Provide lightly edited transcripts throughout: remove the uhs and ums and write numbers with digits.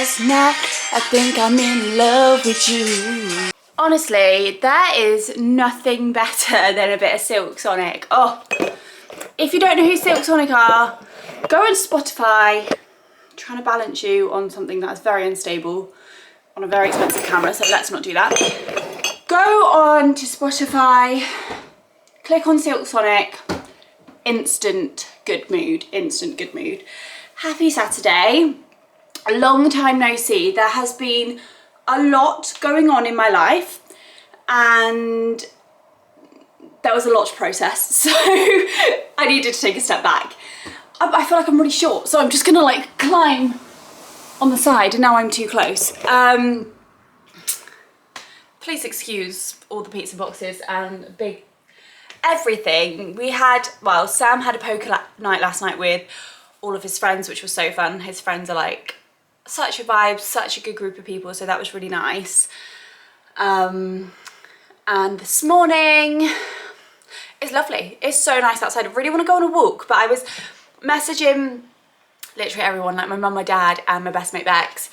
last night. I think I'm in love with you. Honestly, there is nothing better than a bit of Silk Sonic. Oh, if you don't know who Silk Sonic are, go on Spotify. I'm trying to balance you on something that's very unstable on a very expensive camera, so let's not do that. Go on to Spotify, click on Silk Sonic, instant good mood, instant good mood. Happy Saturday. A long time no see. There has been a lot going on in my life and there was a lot to process, so I needed to take a step back. I feel like I'm really short, so I'm just gonna like climb on the side, and now I'm too close. Please excuse all the pizza boxes and big everything. We had, well, Sam had a poker night last night with all of his friends, which was so fun. His friends are like such a vibe, such a good group of people, so that was really nice. And this morning, it's lovely. It's so nice outside. I really want to go on a walk, but I was messaging literally everyone, like my mum, my dad, and my best mate Bex.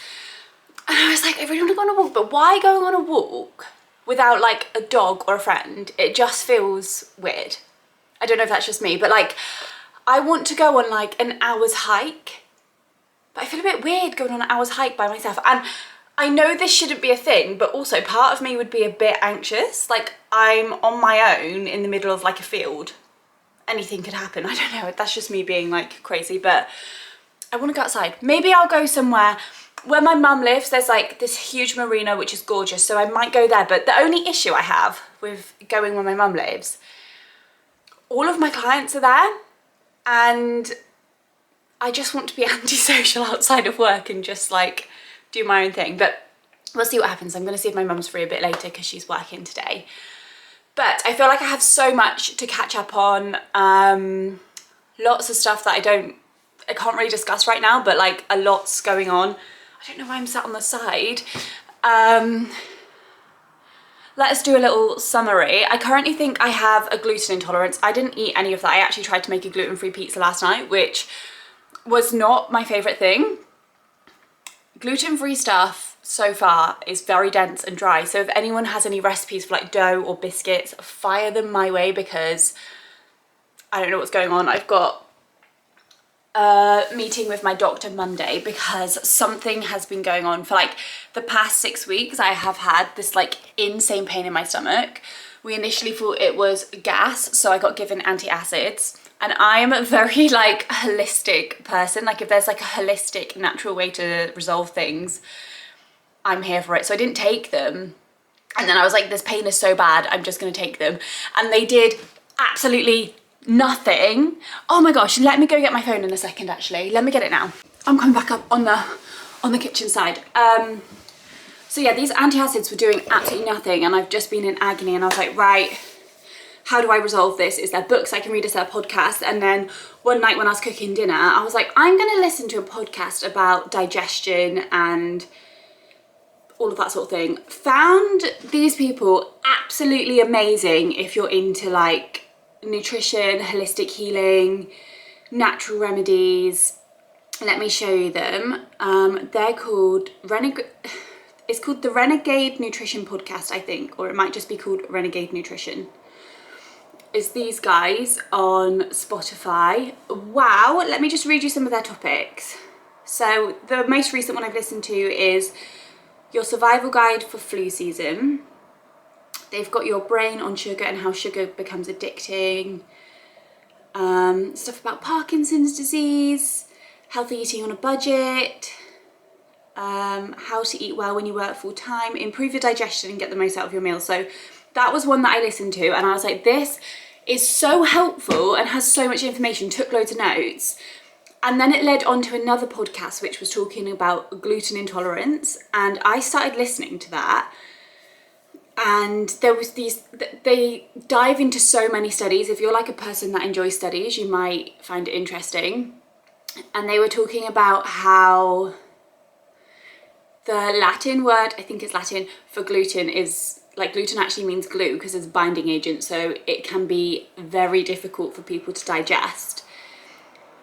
And I was like, I really want to go on a walk, but why going on a walk without like a dog or a friend? It just feels weird. I don't know if that's just me, but like, I want to go on like an hour's hike, but I feel a bit weird going on an hour's hike by myself. And I know this shouldn't be a thing, but also part of me would be a bit anxious. Like, I'm on my own in the middle of like a field. Anything could happen. I don't know. That's just me being like crazy, but I want to go outside. Maybe I'll go somewhere where my mum lives. There's like this huge marina, which is gorgeous. So I might go there. But the only issue I have with going where my mum lives, all of my clients are there and I just want to be antisocial outside of work and just like do my own thing. But we'll see what happens. I'm going to see if my mum's free a bit later because she's working today. But I feel like I have so much to catch up on. Lots of stuff that I can't really discuss right now, but like a lot's going on. I don't know why I'm sat on the side. Let's do a little summary. I currently think I have a gluten intolerance. I didn't eat any of that. I actually tried to make a gluten-free pizza last night, which was not my favorite thing. Gluten-free stuff so far is very dense and dry. So if anyone has any recipes for like dough or biscuits, fire them my way because I don't know what's going on. I've got a meeting with my doctor Monday because something has been going on for like the past 6 weeks. I have had this like insane pain in my stomach. We initially thought it was gas, so I got given antacids. And I am a very like holistic person. Like if there's like a holistic natural way to resolve things, I'm here for it. So I didn't take them. And then I was like, this pain is so bad, I'm just gonna take them. And they did absolutely nothing. Oh my gosh, let me go get my phone in a second actually. Let me get it now. I'm coming back up on the kitchen side. So yeah, these antacids were doing absolutely nothing and I've just been in agony and I was like, right, how do I resolve this? Is there books I can read? Is there a podcast? And then one night when I was cooking dinner, I was like, I'm gonna listen to a podcast about digestion and all of that sort of thing. Found these people absolutely amazing if you're into like nutrition, holistic healing, natural remedies. Let me show you them. They're called it's called the Renegade Nutrition Podcast, I think, or it might just be called Renegade Nutrition. It's these guys on Spotify. Wow, let me just read you some of their topics. So the most recent one I've listened to is Your Survival Guide for Flu Season. They've got Your Brain on Sugar and How Sugar Becomes Addicting. Stuff about Parkinson's disease, healthy eating on a budget, how to eat well when you work full time, improve your digestion and get the most out of your meals. So that was one that I listened to and I was like, this is so helpful and has so much information, took loads of notes. And then it led on to another podcast which was talking about gluten intolerance and I started listening to that. And there was they dive into so many studies. If you're like a person that enjoys studies, you might find it interesting. And they were talking about how the Latin word, I think it's Latin, for gluten is, like gluten actually means glue because it's a binding agent. So it can be very difficult for people to digest.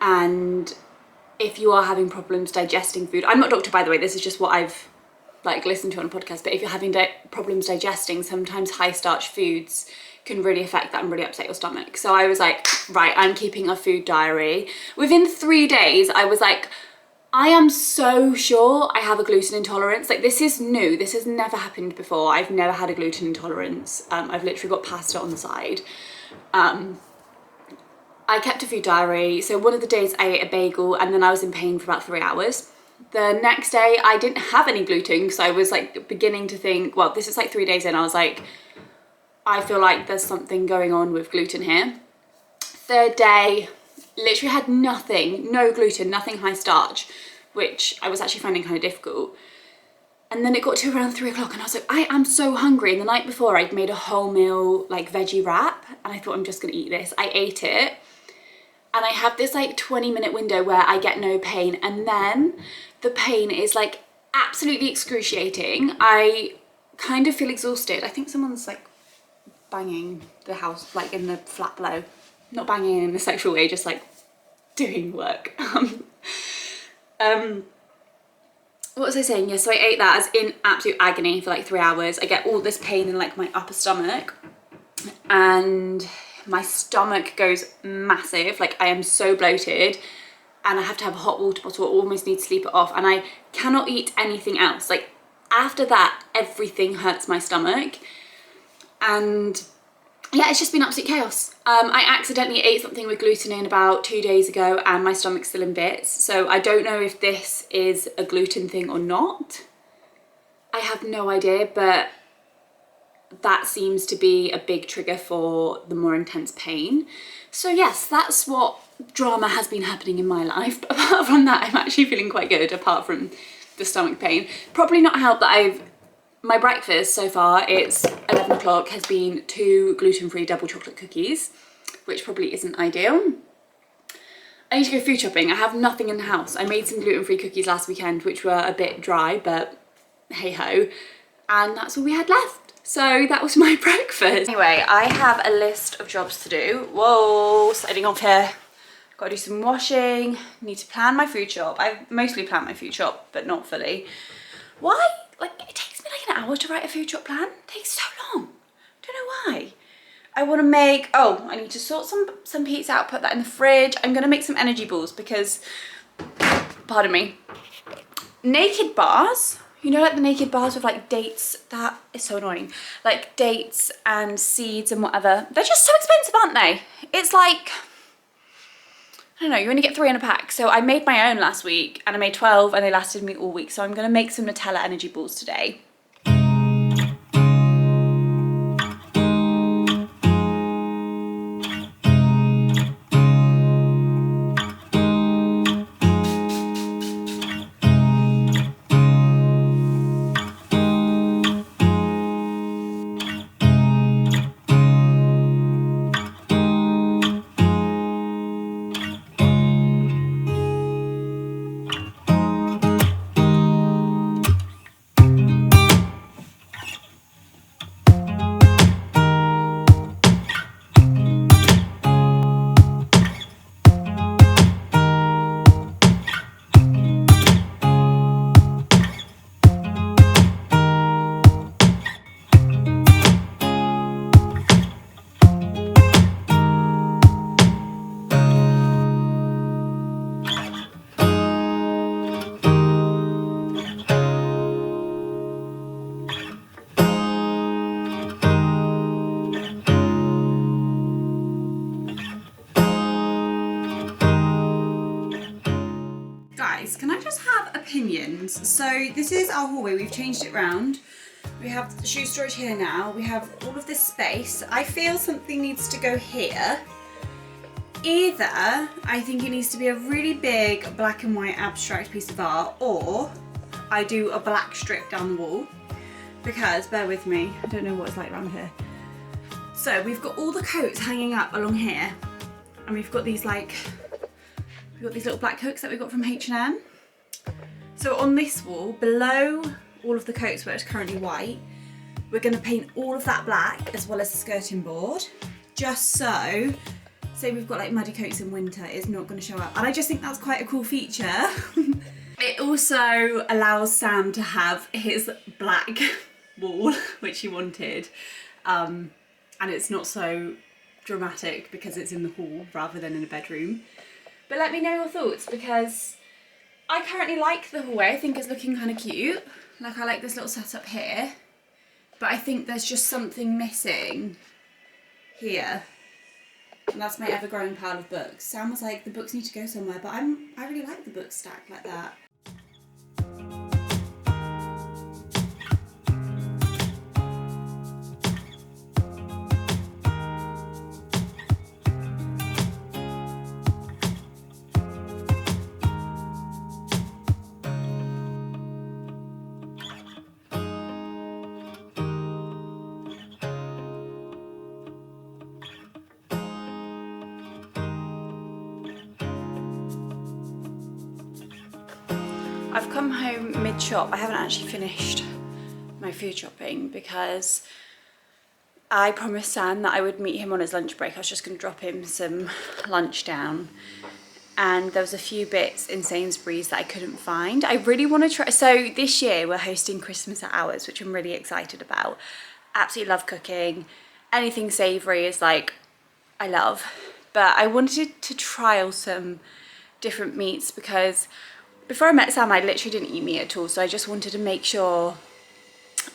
And if you are having problems digesting food, I'm not a doctor by the way, this is just what I've like listened to on a podcast, but if you're having problems digesting, sometimes high starch foods can really affect that and really upset your stomach. So I was like, right, I'm keeping a food diary. Within 3 days, I was like, I am so sure I have a gluten intolerance. Like, this is new. This has never happened before. I've never had a gluten intolerance. I've literally got pasta on the side. I kept a food diary. So one of the days I ate a bagel and then I was in pain for about 3 hours. The next day I didn't have any gluten because I was like beginning to think, well, this is like 3 days in, I was like, I feel like there's something going on with gluten here. Third day, literally had nothing, no gluten, nothing high starch, which I was actually finding kind of difficult. And then it got to around 3 o'clock and I was like, I am so hungry. And the night before I'd made a whole meal like veggie wrap and I thought I'm just gonna eat this. I ate it and I have this like 20-minute window where I get no pain and then the pain is like absolutely excruciating. I kind of feel exhausted. I think someone's like banging the house, like in the flat below. Not banging in a sexual way, just like doing work. What was I saying? Yeah, so I ate that. I was in absolute agony for like 3 hours. I get all this pain in like my upper stomach and my stomach goes massive. Like I am so bloated and I have to have a hot water bottle. I almost need to sleep it off and I cannot eat anything else. Like after that, everything hurts my stomach. And yeah, it's just been absolute chaos. I accidentally ate something with gluten in about 2 days ago and my stomach's still in bits. So I don't know if this is a gluten thing or not. I have no idea, but that seems to be a big trigger for the more intense pain. So yes, that's what drama has been happening in my life. But apart from that, I'm actually feeling quite good apart from the stomach pain. Probably not helped that my breakfast so far, it's 11 o'clock, has been 2 gluten-free double chocolate cookies, which probably isn't ideal. I need to go food shopping. I have nothing in the house. I made some gluten-free cookies last weekend, which were a bit dry, but hey-ho. And that's all we had left. So that was my breakfast. Anyway, I have a list of jobs to do. Whoa, starting off here. Gotta do some washing, need to plan my food shop. I mostly plan my food shop, but not fully. Why? Like, it takes me like an hour to write a food shop plan. It takes so long. Don't know why. I want to make, I need to sort some pizza out, put that in the fridge. I'm going to make some energy balls because, pardon me, naked bars, you know, like the naked bars with like dates, that is so annoying. Like dates and seeds and whatever. They're just so expensive, aren't they? It's like, I don't know, you only get 3 in a pack. So I made my own last week and I made 12 and they lasted me all week. So I'm gonna make some Nutella energy balls today. Guys, can I just have opinions? So this is our hallway, we've changed it round. We have the shoe storage here now, we have all of this space. I feel something needs to go here. Either I think it needs to be a really big black and white abstract piece of art, or I do a black strip down the wall. Because, bear with me, I don't know what it's like around here. So we've got all the coats hanging up along here, and we've got these like, we've got these little black hooks that we got from H&M. So on this wall, below all of the coats where it's currently white, we're going to paint all of that black as well as the skirting board, just so say we've got like muddy coats in winter, it's not going to show up. And I just think that's quite a cool feature. It also allows Sam to have his black wall, which he wanted. And it's not so dramatic because it's in the hall rather than in a bedroom. But let me know your thoughts, because I currently like the hallway. I think it's looking kind of cute. Like, I like this little setup here, but I think there's just something missing here. And that's my ever-growing pile of books. Sam was like, the books need to go somewhere, but I really like the books stacked like that. I've come home mid-shop. I haven't actually finished my food shopping because I promised Sam that I would meet him on his lunch break. I was just going to drop him some lunch down. And there was a few bits in Sainsbury's that I couldn't find. I really want to try. So this year we're hosting Christmas at Ours, which I'm really excited about. Absolutely love cooking. Anything savoury is like, I love. But I wanted to trial some different meats because before I met Sam, I literally didn't eat meat at all. So I just wanted to make sure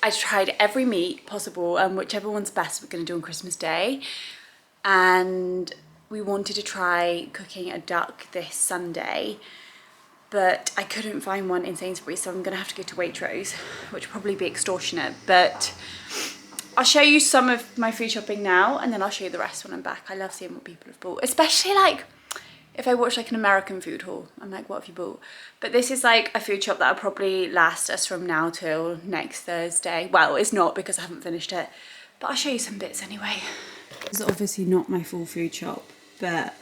I tried every meat possible, and whichever one's best we're going to do on Christmas Day. And we wanted to try cooking a duck this Sunday, but I couldn't find one in Sainsbury's, so I'm going to have to go to Waitrose, which will probably be extortionate. But I'll show you some of my food shopping now, and then I'll show you the rest when I'm back. I love seeing what people have bought, especially like if I watch like an American food haul. I'm like, what have you bought? But this is like a food shop that'll probably last us from now till next Thursday. Well, it's not because I haven't finished it, but I'll show you some bits anyway. It's obviously not my full food shop, but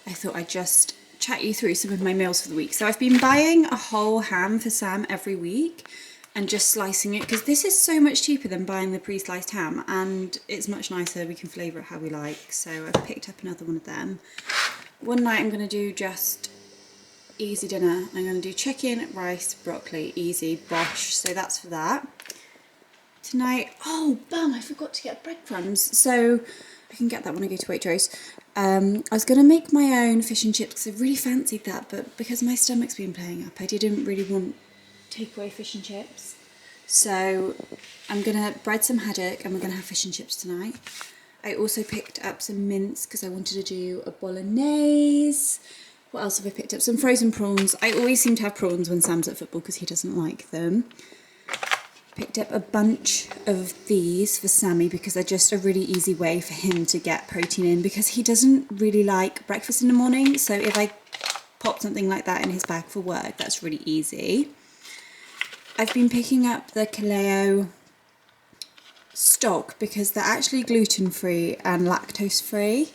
I thought I'd just chat you through some of my meals for the week. So I've been buying a whole ham for Sam every week and just slicing it, because this is so much cheaper than buying the pre-sliced ham, and it's much nicer. We can flavour it how we like. So I've picked up another one of them. One night I'm going to do just easy dinner. I'm going to do chicken, rice, broccoli, easy, bosh. So that's for that. Tonight, oh bum, I forgot to get breadcrumbs. So I can get that when I go to Waitrose. I was going to make my own fish and chips because I really fancied that, but because my stomach's been playing up, I didn't really want takeaway fish and chips. So I'm going to bread some haddock and we're going to have fish and chips tonight. I also picked up some mince because I wanted to do a bolognese. What else have I picked up? Some frozen prawns. I always seem to have prawns when Sam's at football because he doesn't like them. Picked up a bunch of these for Sammy because they're just a really easy way for him to get protein in, because he doesn't really like breakfast in the morning. So if I pop something like that in his bag for work, that's really easy. I've been picking up the Kaleo stock because they're actually gluten-free and lactose-free.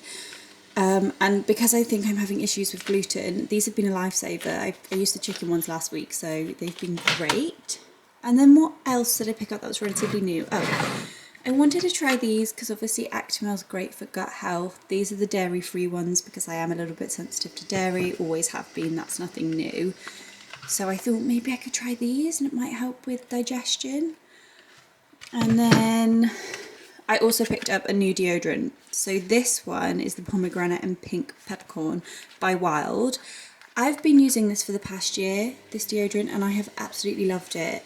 And because I think I'm having issues with gluten, these have been a lifesaver. I used the chicken ones last week, so they've been great. And then what else did I pick up that was relatively new? Oh, I wanted to try these because obviously Actimel's great for gut health. These are the dairy-free ones because I am a little bit sensitive to dairy, always have been, that's nothing new. So I thought maybe I could try these and it might help with digestion. And then I also picked up a new deodorant. So this one is the pomegranate and pink peppercorn by Wild. I've been using this for the past year, this deodorant, and I have absolutely loved it.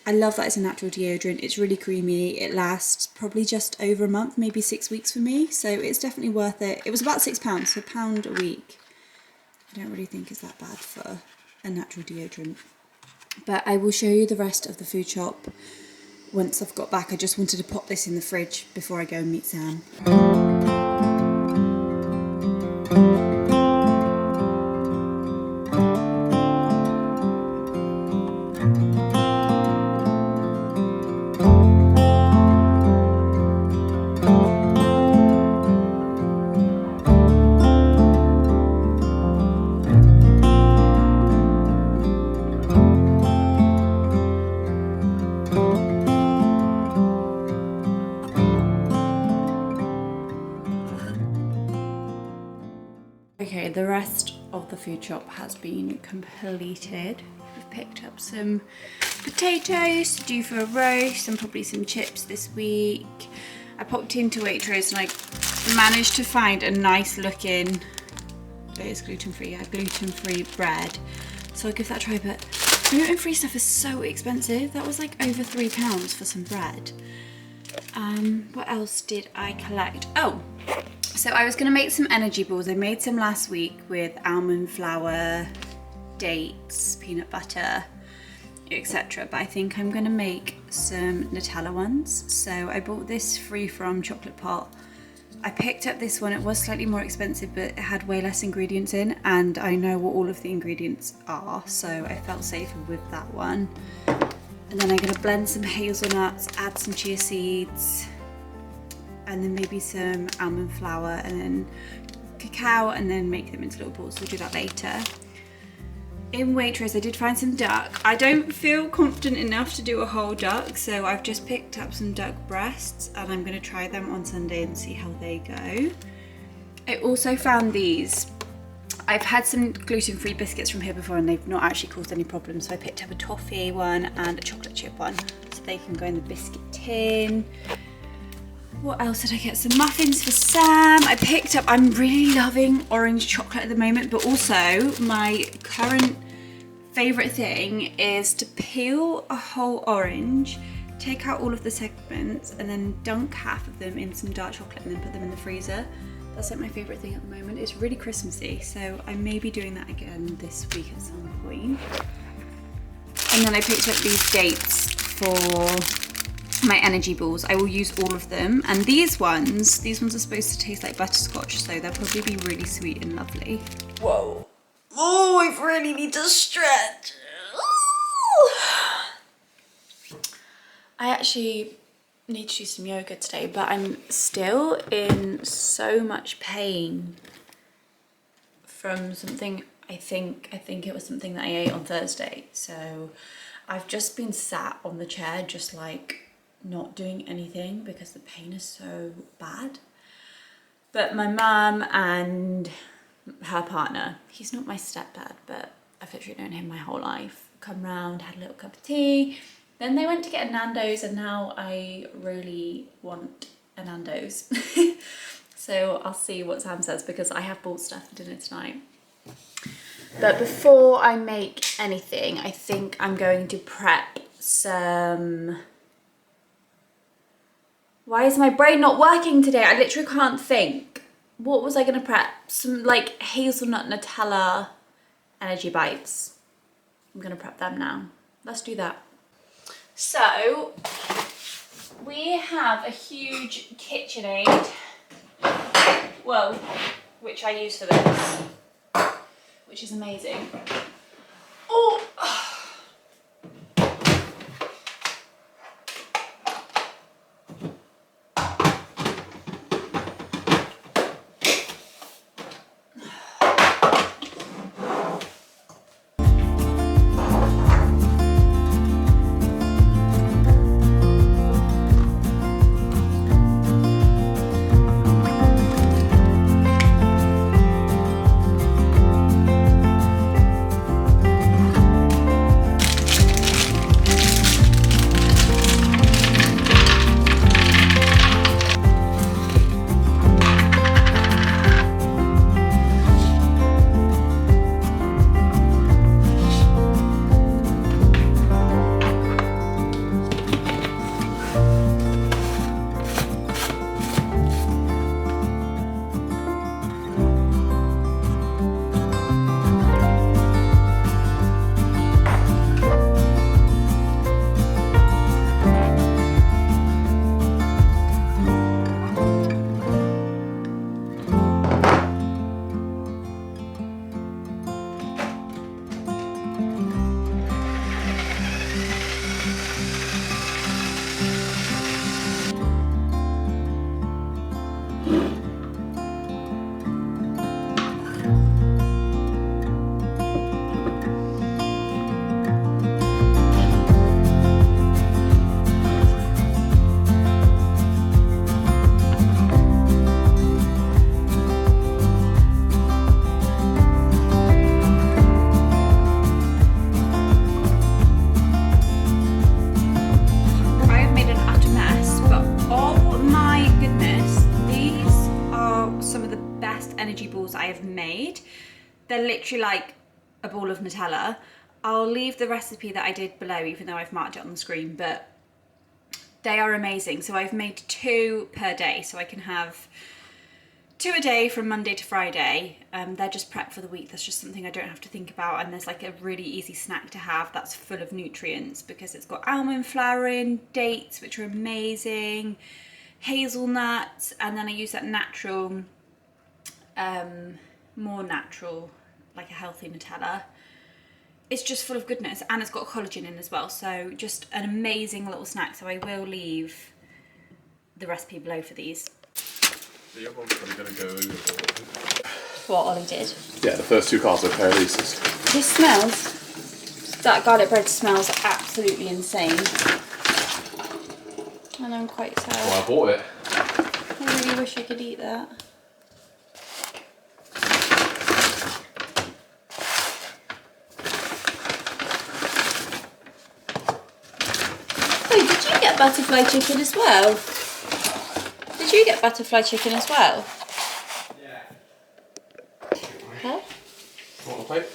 I love that it's a natural deodorant. It's really creamy. It lasts probably just over a month, maybe 6 weeks for me. So it's definitely worth it. It was about £6, so £1 a week. I don't really think it's that bad for a natural deodorant. But I will show you the rest of the food shop once I've got back. I just wanted to pop this in the fridge before I go and meet Sam. the food shop has been completed. We've picked up some potatoes to do for a roast and probably some chips this week. I popped into Waitrose and I managed to find a nice looking, it is gluten-free, yeah, gluten-free bread. So I'll give that a try, but gluten-free stuff is so expensive. That was like over £3 for some bread. What else did I collect? Oh, so I was gonna make some energy balls. I made some last week with almond flour, dates, peanut butter, etc. But I think I'm gonna make some Nutella ones. So I bought this free from chocolate pot. I picked up this one. It was slightly more expensive, but it had way less ingredients in, and I know what all of the ingredients are, so I felt safer with that one. And then I'm gonna blend some hazelnuts, add some chia seeds, and then maybe some almond flour, and then cacao, and then make them into little balls. We'll do that later. In Waitrose, I did find some duck. I don't feel confident enough to do a whole duck, so I've just picked up some duck breasts, and I'm gonna try them on Sunday and see how they go. I also found these. I've had some gluten-free biscuits from here before and they've not actually caused any problems, so I picked up a toffee one and a chocolate chip one, so they can go in the biscuit tin. What else did I get? Some muffins for Sam. I picked up, I'm really loving orange chocolate at the moment, but also my current favourite thing is to peel a whole orange, take out all of the segments, and then dunk half of them in some dark chocolate and then put them in the freezer. That's like my favourite thing at the moment. It's really Christmassy, so I may be doing that again this week at some point. And then I picked up these dates for my energy balls. I will use all of them. And these ones are supposed to taste like butterscotch, so they'll probably be really sweet and lovely. Whoa. Oh, I really need to stretch. I actually need to do some yoga today, but I'm still in so much pain from something. I think it was something that I ate on Thursday. So I've just been sat on the chair just like not doing anything because the pain is so bad. But my mum and her partner, he's not my stepdad, but I've literally known him my whole life, come round, had a little cup of tea. Then they went to get a Nando's, and now I really want a Nando's. So I'll see what Sam says, because I have bought stuff for dinner tonight. But before I make anything, I think I'm going to prep some... Why is my brain not working today? I literally can't think. What was I going to prep? Some like hazelnut Nutella energy bites. I'm going to prep them now. Let's do that. So, we have a huge KitchenAid, well, which I use for this, which is amazing. Oh! They're literally like a ball of Nutella. I'll leave the recipe that I did below, even though I've marked it on the screen, but they are amazing. So I've made 2 per day, so I can have 2 a day from Monday to Friday. They're just prepped for the week. That's just something I don't have to think about, and there's like a really easy snack to have that's full of nutrients because it's got almond flour in, dates, which are amazing, hazelnuts, and then I use that natural, more natural, like a healthy Nutella. It's just full of goodness, and it's got collagen in as well, so just an amazing little snack. So I will leave the recipe below for these. The other one's probably going to go overboard. What Ollie did? Yeah, the first 2 cards are Paradises. This smells, that garlic bread smells absolutely insane. And I'm quite sad. Well, I bought it. I really wish I could eat that. Wait, did you get butterfly chicken as well? Did you get butterfly chicken as well? Yeah. Huh? Want a plate?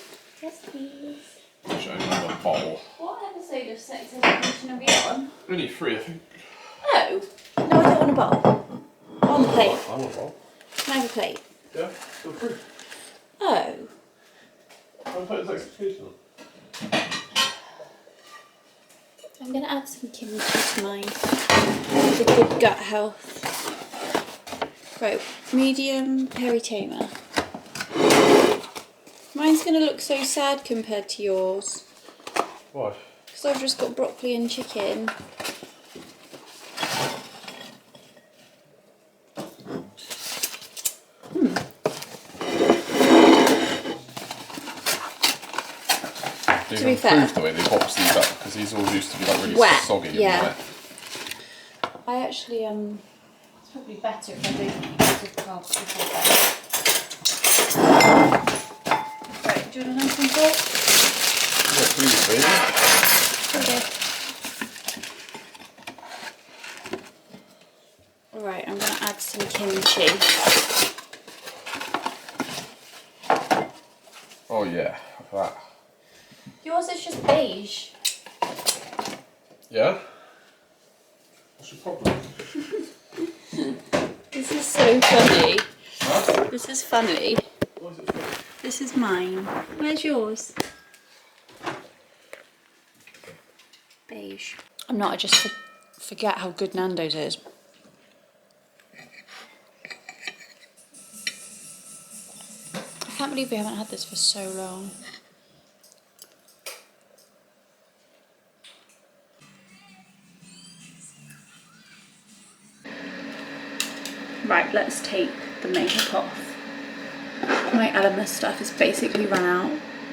Yes, please. I'll show you another bottle. What episode of Sex Education are we on? Only 3, I think. Oh. No, I don't want a bowl. I want a plate. I want a bowl. Can I have a plate? Yeah, feel free. Oh. Want a plate of Sex Education? I'm going to add some kimchi to mine for good gut health. Right, medium peritoma. Mine's going to look so sad compared to yours. Why? Because I've just got broccoli and chicken. They've To be fair, improved the way they box these up, because these all used to be like really wet, soggy yeah. and wet. I actually, it's probably better if I don't eat loads of carbs before bed. Right, do you want a nice and fork? Yeah, please, baby. Okay. Alright, I'm going to add some kimchi. Oh yeah, that. Yours is just beige. Yeah? What's your problem? This is so funny. Huh? This is funny. Why is it funny? This is mine. Where's yours? Beige. I'm not, I just forget how good Nando's is. I can't believe we haven't had this for so long. Right, let's take the makeup off. My Elemis stuff is basically run out,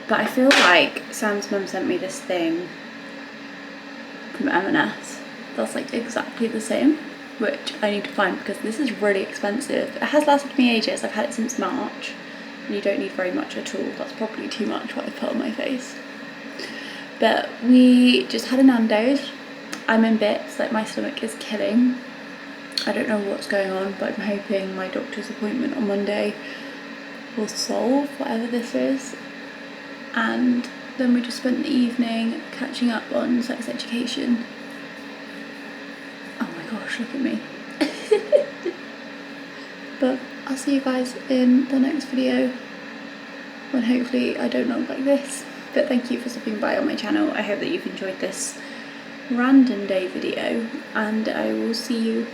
but I feel like Sam's mum sent me this thing from M&S that's like exactly the same, which I need to find because this is really expensive. It has lasted me ages. I've had it since March, and you don't need very much at all. That's probably too much what I put on my face. But we just had a Nando's. I'm in bits, like my stomach is killing. I don't know what's going on, but I'm hoping my doctor's appointment on Monday will solve whatever this is. And then we just spent the evening catching up on sex education. Oh my gosh, look at me. But I'll see you guys in the next video when hopefully I don't look like this. But thank you for stopping by on my channel. I hope that you've enjoyed this random day video, and I will see you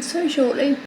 so shortly.